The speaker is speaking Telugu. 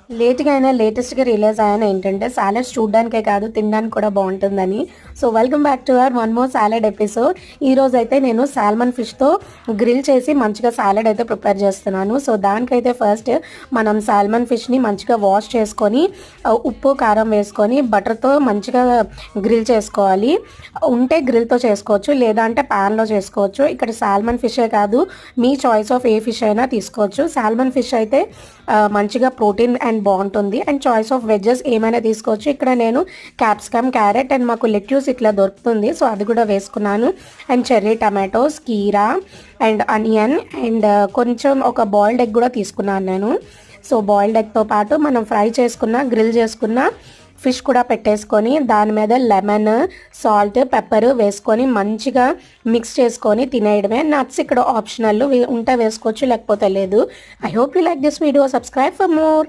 లేట్‌గా అయినా లేటెస్ట్‌గా రియలైజ్ అయ్యాను ఏంటంటే సాలడ్స్ చూడ్డానికే కాదు తినడానికి కూడా బావుంటుందని. So, welcome back to our one more salad episode. ఈరోజైతే నేను సాల్మన్ ఫిష్‌తో గ్రిల్ చేసి మంచిగా సాలడ్ అయితే ప్రిపేర్ చేస్తున్నాను. సో, దానికైతే ఫస్ట్ మనం సాల్మన్ ఫిష్‌ని మంచిగా వాష్ చేసుకొని ఉప్పు, కారం వేసుకొని బటర్‌తో మంచిగా గ్రిల్ చేసుకోవాలి. ఉంటే గ్రిల్‌తో చేసుకోవచ్చు. లేదా అంటే పాన్‌లో చేసుకోవచ్చు. ఇక్కడ సాల్మన్ ఫిషే కాదు మీ చాయిస్ ఆఫ్ ఏ ఫిష్ అయినా తీసుకోవచ్చు. సాల్మన్ ఫిష్ అయితే మంచిగా ప్రోటీన్ అండ్ బాగుంటుంది. అండ్ చాయిస్ ఆఫ్ వెజ్జెస్ ఏమైనా తీసుకోవచ్చు. ఇక్కడ నేను క్యాప్సికమ్, క్యారెట్ అండ్ మాకు లెట్యూస్ ఇట్లా దొరుకుతుంది. సో అది కూడా వేసుకున్నాను. అండ్ చెర్రీ టమాటోస్, కీరా అండ్ అనియన్ అండ్ కొంచెం ఒక బాయిల్డ్ ఎగ్ కూడా తీసుకున్నాను నేను. సో బాయిల్డ్ ఎగ్తో పాటు మనం ఫ్రై చేసుకున్న, గ్రిల్ చేసుకున్న ఫిష్ కూడా పెట్టేసుకొని దాని మీద లెమన్, సాల్ట్, పెప్పర్ వేసుకొని మంచిగా మిక్స్ చేసుకొని తినేయడమే. నట్స్ ఇక్కడ ఆప్షనల్, ఉంటే వేసుకోవచ్చు లేకపోతే లేదు. I hope you like this video. Subscribe for more.